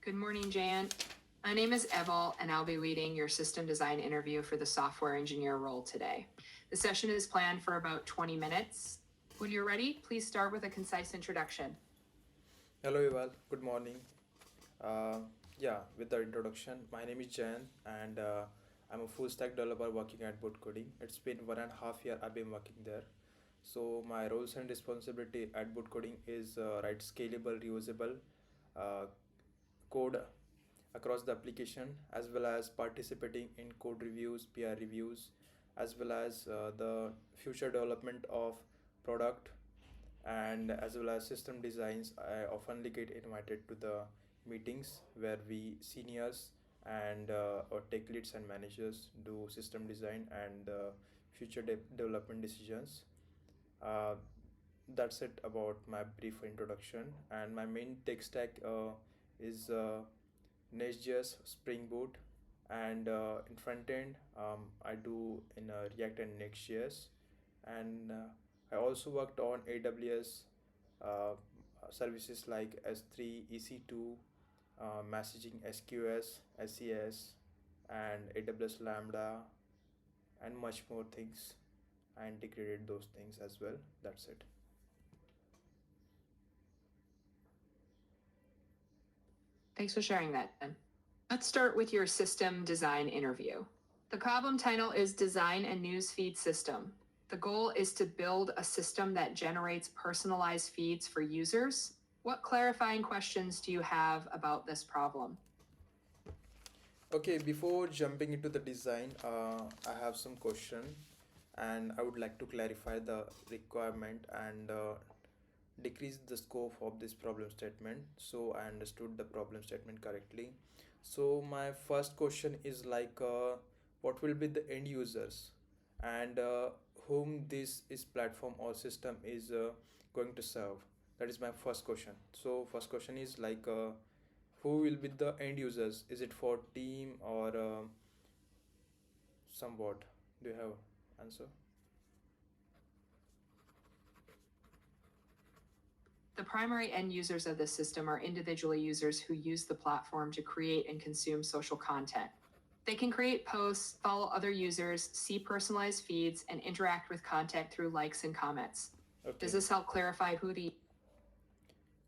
Good morning, Jan. My name is Eval, and I'll be leading your system design interview for the software engineer role today. The session is planned for about 20 minutes. When you're ready, please start with a concise introduction. Hello, Yuval. Good morning. Uh, with the introduction, my name is Jayan, and I'm a full stack developer working at Boot Coding. It's been 1.5 year I've been working there. So my roles and responsibility at Boot Coding is write scalable, reusable uh, code across the application, as well as participating in code reviews, PR reviews, as well as the future development of product, and as well as system designs. I oftenly get invited to the meetings where we seniors and or tech leads and managers do system design and future development decisions. uh, that's it about my brief introduction, and my main tech stack is Nest.js, Spring Boot, and in front end, I do in React and Next.js, and I also worked on AWS uh, services like S3, EC2, messaging SQS, SES, and AWS Lambda, and much more things. I integrated those things as well. That's it. Thanks for sharing that, Jen. Let's start with your system design interview. The problem title is Design a Newsfeed System. The goal is to build a system that generates personalized feeds for users. What clarifying questions do you have about this problem? Okay, before jumping into the design, I have some question, and I would like to clarify the requirement and decrease the scope of this problem statement so I understood the problem statement correctly. So my first question is like what will be the end users, and whom this is platform or system is going to serve. That is my first question. So first question is like who will be the end users? Is it for team or somewhat? Do you have answer? The primary end users of this system are individual users who use the platform to create and consume social content. They can create posts, follow other users, see personalized feeds, and interact with content through likes and comments. Does Okay. this help clarify who the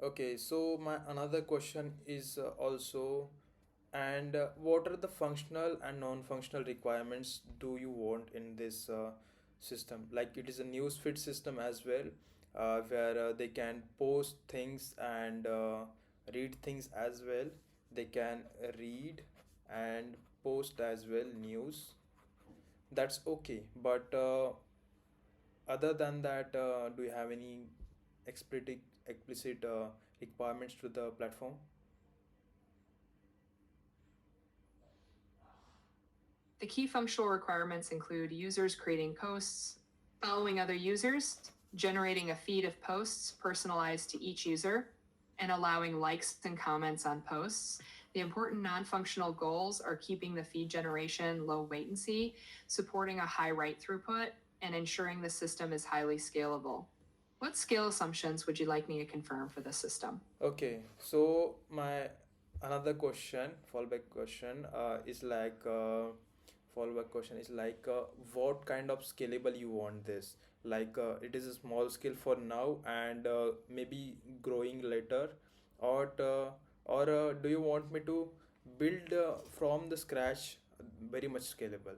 Okay, so my another question is also, and what are the functional and non-functional requirements do you want in this system? Like it is a newsfeed system as well, where they can post things and read things as well. They can read and post as well news. That's okay, but other than that, do you have any explicit requirements to the platform? The key functional requirements include users creating posts, following other users, generating a feed of posts personalized to each user, and allowing likes and comments on posts. The important non-functional goals are keeping the feed generation low latency, supporting a high write throughput, and ensuring the system is highly scalable. What scale assumptions would you like me to confirm for the system? Okay, so my another question, fallback question, is like fallback question is like what kind of scalable you want this? Like it is a small scale for now and maybe growing later, or do you want me to build from the scratch very much scalable?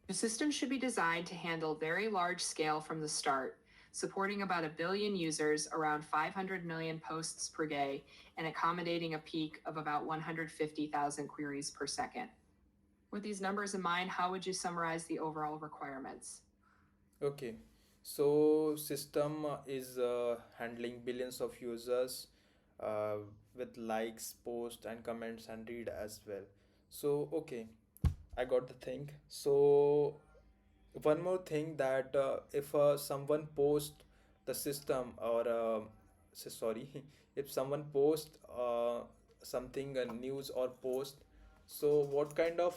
The system should be designed to handle very large scale from the start, supporting about a billion users, around 500 million posts per day, and accommodating a peak of about 150,000 queries per second. With these numbers in mind, how would you summarize the overall requirements? Okay, so system is handling billions of users uh, with likes, post, and comments and read as well. So okay, I got the thing. So one more thing that if someone post the system or sorry, if someone post something news or post, so what kind of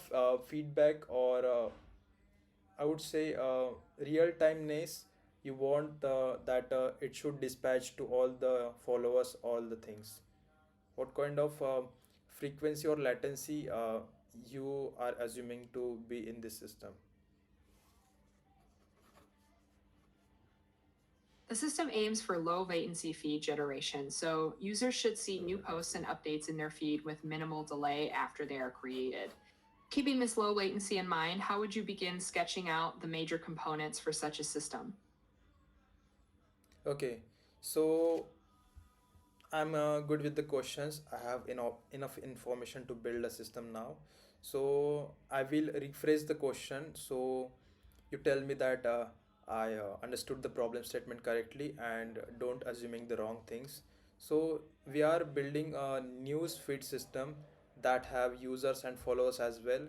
feedback or I would say real timeness you want that it should dispatch to all the followers all the things. What kind of frequency or latency you are assuming to be in this system? The system aims for low latency feed generation, so users should see new posts and updates in their feed with minimal delay after they are created. Keeping this low latency in mind, how would you begin sketching out the major components for such a system? Okay, so I'm good with the questions. I have enough information to build a system now. So I will rephrase the question. So you tell me that I understood the problem statement correctly and don't assuming the wrong things. So we are building a news feed system that have users and followers as well,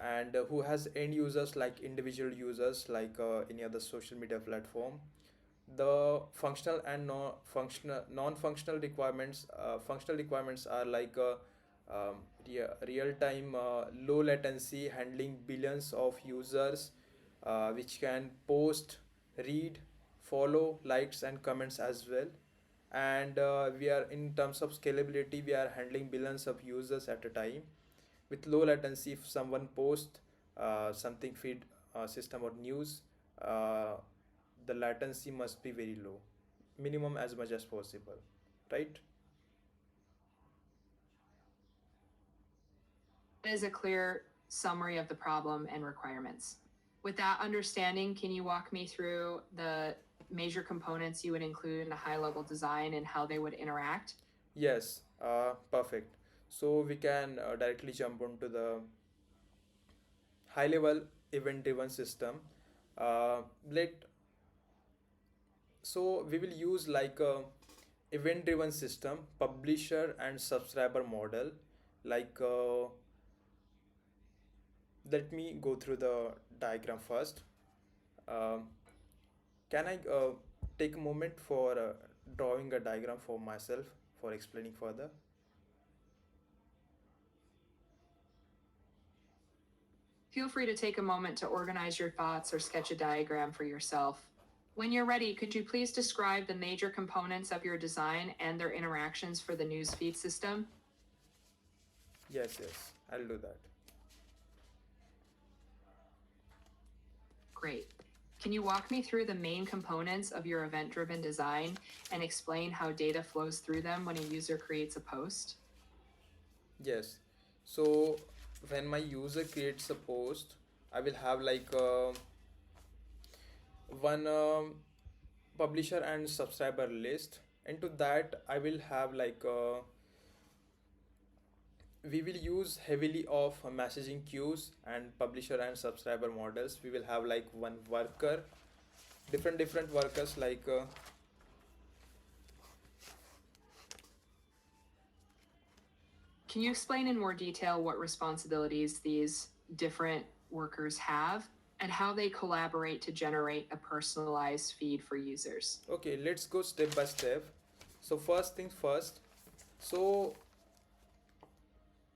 and who has end users like individual users like any other social media platform. The functional and non-functional requirements, functional requirements are like real-time low latency handling billions of users, which can post, read, follow, likes and comments as well. And we are in terms of scalability, we are handling billions of users at a time with low latency. If someone posts something feed system or news, uh, the latency must be very low, minimum as much as possible, right? That is a clear summary of the problem and requirements. With that understanding, can you walk me through the major components you would include in a high level design and how they would interact? Yes, perfect. So we can directly jump onto the high level event driven system. Let So we will use like a event driven system, publisher and subscriber model. Like let me go through the diagram first. um, can I take a moment for drawing a diagram for myself for explaining further? Feel free to take a moment to organize your thoughts or sketch a diagram for yourself. When you're ready, could you please describe the major components of your design and their interactions for the newsfeed system? Yes, I'll do that. Great. Can you walk me through the main components of your event driven design and explain how data flows through them when a user creates a post? Yes. So when my user creates a post, I will have like one publisher and subscriber list. Into that, I will have like we will use heavily of messaging queues and publisher and subscriber models. We will have like one worker, different workers like Can you explain in more detail what responsibilities these different workers have and how they collaborate to generate a personalized feed for users? okay, let's go step by step. So first things first. So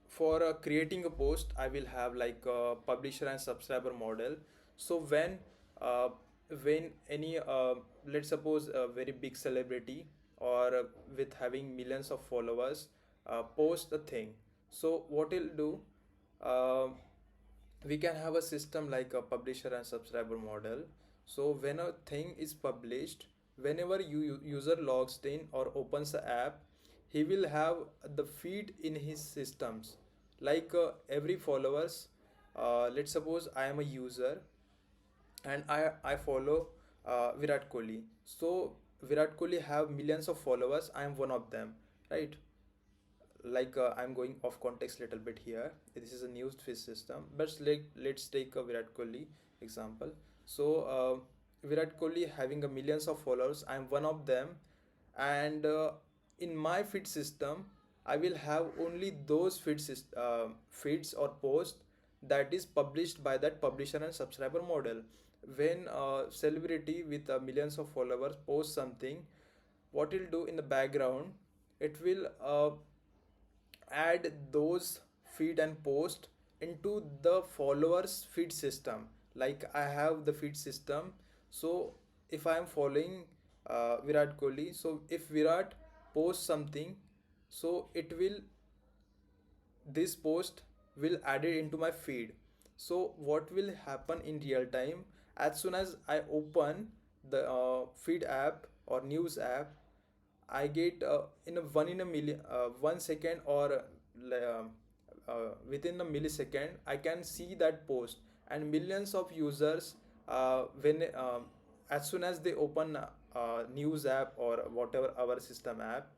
for creating a post, I will have like a publisher and subscriber model. So uh, when any let's suppose a very big celebrity or with having millions of followers post a thing, so what he'll do, uh, we can have a system like a publisher and subscriber model. So when a thing is published, whenever user logs in or opens the app, he will have the feed in his systems. Like every followers, let's suppose I am a user and I follow Virat Kohli. So Virat Kohli have millions of followers. I am one of them, right? Like I'm going off context little bit here. This is a news feed system, but let's take a Virat Kohli example. So Virat Kohli having a millions of followers, I'm one of them. And in my feed system, I will have only those feeds or posts that is published by that publisher and subscriber model. When a celebrity with millions of followers posts something, what it'll do in the background, it will add those feed and post into the followers feed system. Like I have the feed system, so if I am following Virat Kohli, so if Virat posts something, so it will, this post will add it into my feed. So what will happen in real time, as soon as I open the feed app or news app, I get in a 1 in a million 1 second, or within a millisecond I can see that post, and millions of users, when as soon as they open news app or whatever our system app,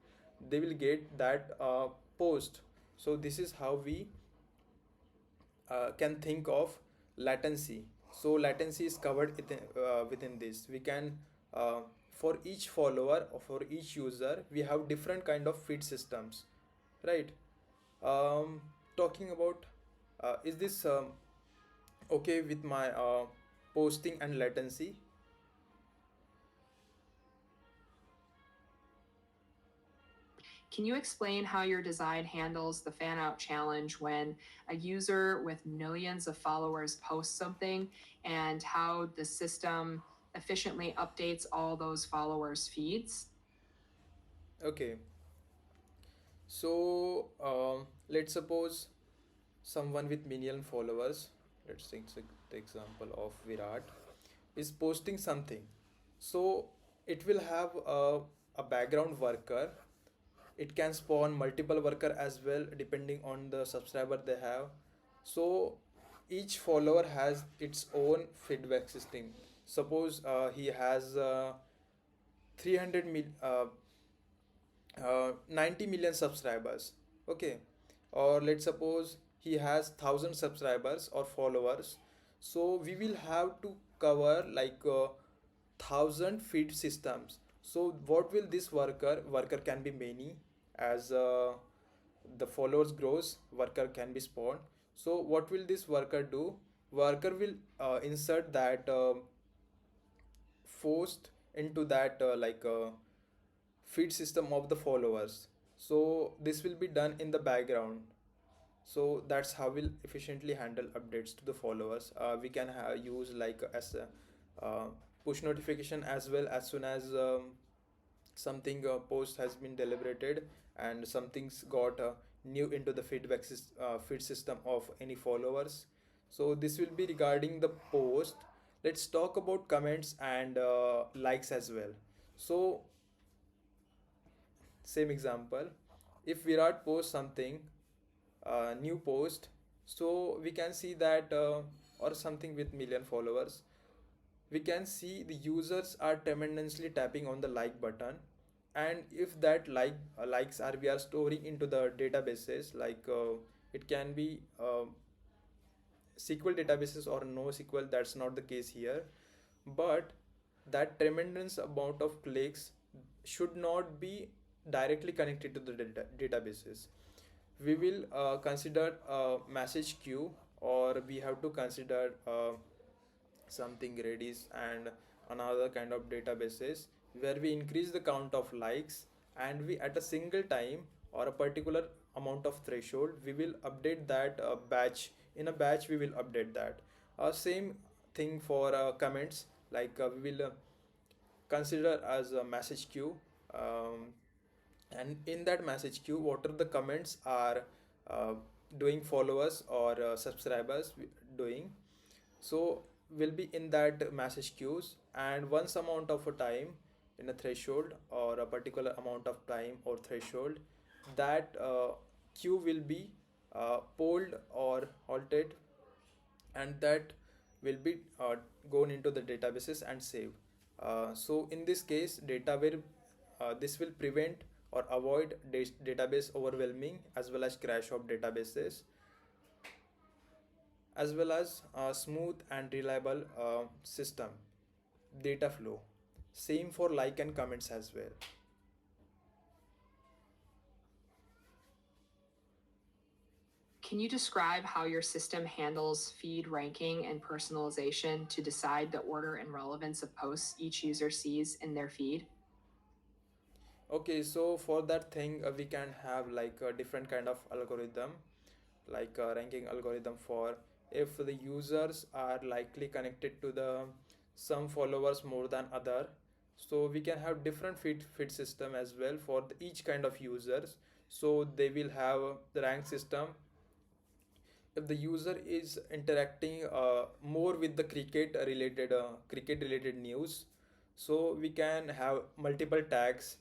they will get that post. So this is how we can think of latency. So latency is covered within this. We can, for each follower or for each user, we have different kind of feed systems, right? um, Talking about, is this okay with my posting and latency? Can you explain how your design handles the fan out challenge when a user with millions of followers posts something, and how the system efficiently updates all those followers' feeds? Okay, so let's suppose someone with million followers, let's take the example of Virat, is posting something. So it will have a background worker. It can spawn multiple worker as well depending on the subscriber they have. So each follower has its own feedback system. Suppose he has 300 mil, 90 million subscribers, okay, or let's suppose he has 1000 subscribers or followers. So we will have to cover like 1000 feed systems. So what will this worker can be many, as the followers grows, worker can be spawned. So what will this worker do? Worker will insert that forced into that feed system of the followers. So this will be done in the background. So that's how we'll efficiently handle updates to the followers. We can use like as a push notification as well, as soon as something post has been deliberated and something's got new into the feed system of any followers. So this will be regarding the post. Let's talk about comments and likes as well. So same example, if Virat posts something, new post, so we can see that or something with million followers, we can see the users are tremendously tapping on the like button. And if that likes are we are storing into the databases, like it can be SQL databases or no SQL, that's not the case here. But that tremendous amount of clicks should not be directly connected to the databases. We will consider a message queue, or we have to consider something Redis and another kind of databases, where we increase the count of likes, and we at a single time or a particular amount of threshold we will update that batch. In a batch we will update that. Same thing for comments, like we will consider as a message queue, um, and in that message queue what are the comments are uh, doing followers or subscribers doing. So will be in that message queues, and once amount of a time in a threshold or a particular amount of time or threshold, that queue will be polled or halted, and that will be gone into the databases and saved. So in this case data will this will prevent or avoid database overwhelming as well as crash of databases, as well as a smooth and reliable system data flow. Same for like and comments as well. Can you describe how your system handles feed ranking and personalization to decide the order and relevance of posts each user sees in their feed? Okay, so for that thing we can have like a different kind of algorithm, like a ranking algorithm for if the users are likely connected to the some followers more than other. So we can have different feed system as well for each kind of users. So they will have the rank system if the user is interacting more with the cricket related news. So we can have multiple tags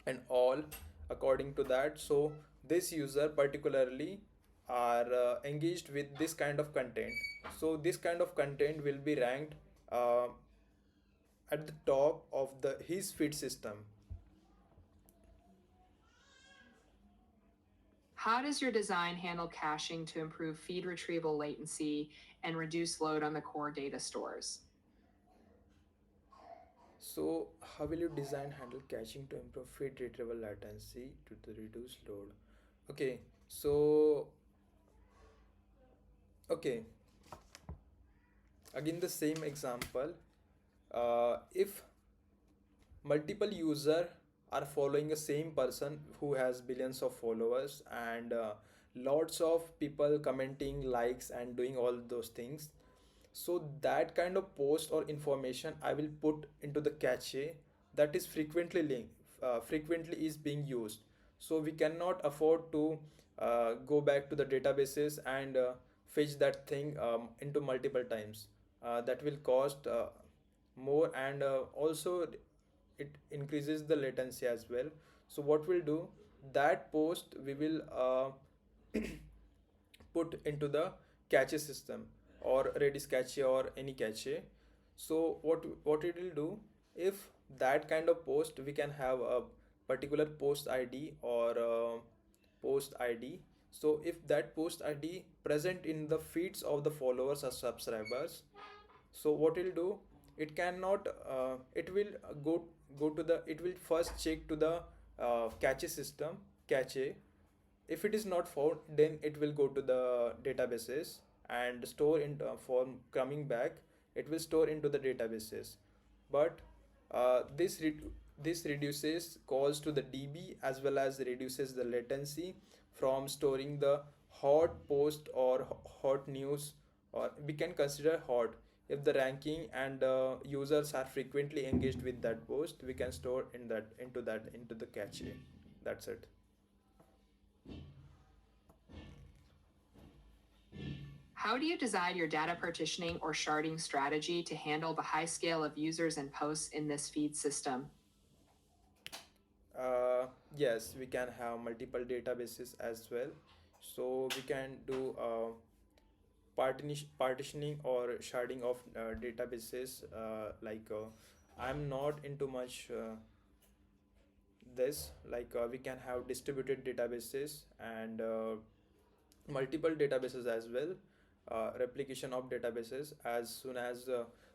and all according to that. So this user particularly are engaged with this kind of content, so this kind of content will be ranked uh, at the top of the his feed system. How does your design handle caching to improve feed retrieval latency and reduce load on the core data stores? So how will you design handle caching to improve feed retrieval latency to the reduce load? Okay, so okay, again the same example. If multiple user are following a same person who has billions of followers and lots of people commenting, likes and doing all those things, so that kind of post or information I will put into the cache that is frequently is being used. So we cannot afford to go back to the databases and fetch that thing into multiple times. That will cost more, and also it increases the latency as well. So what we'll do, that post we will put into the cache system or Redis cache or any cache. So what it will do, if that kind of post, we can have a particular post id or post id. So if that post id present in the feeds of the followers or subscribers, so what it'll do, it cannot it will go to the, it will first check to the cache system cache. If it is not found, then it will go to the databases and store in for coming back, it will store into the databases. But this reduces calls to the db as well as reduces the latency from storing the hot post or hot news, or we can consider hot if the ranking and users are frequently engaged with that post, we can store in that into the cache. That's it. How do you design your data partitioning or sharding strategy to handle the high scale of users and posts in this feed system? Yes, we can have multiple databases as well. So we can do partitioning or sharding of databases. I'm not into much this. We can have distributed databases and multiple databases as well. Replication of databases, as soon as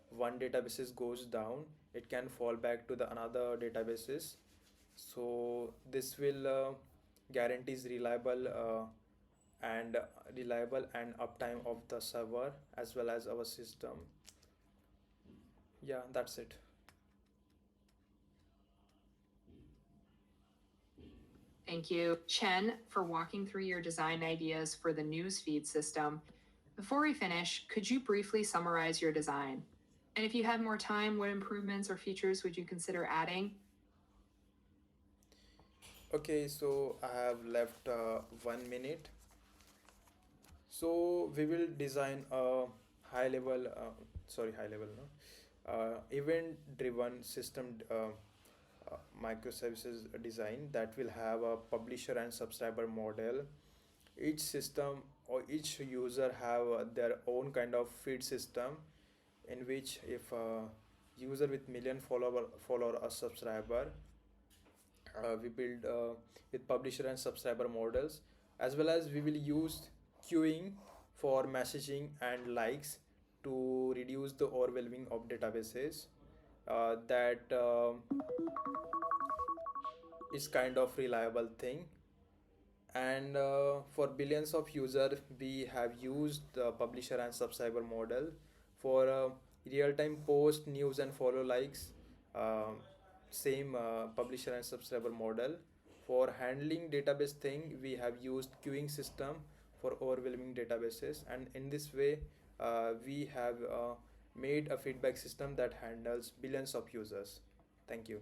one databases goes down, it can fall back to the another databases. So this will guarantees reliable and uptime of the server as well as our system. Yeah, that's it. Thank you, Chen, for walking through your design ideas for the newsfeed system. Before we finish, could you briefly summarize your design? And if you had more time, what improvements or features would you consider adding? Okay, so I have left 1 minute. So we will design a high level, no, event driven system microservices design that will have a publisher and subscriber model. Each system or each user have their own kind of feed system, in which if a user with million follower or subscriber, we build with publisher and subscriber models, as well as we will use queuing for messaging and likes to reduce the overwhelming of databases. That is kind of reliable thing. And for billions of users, we have used the publisher and subscriber model for real-time post news and follow likes. um Same publisher and subscriber model. For handling database thing, we have used queuing system for overwhelming databases, and in this way we have made a feedback system that handles billions of users. Thank you.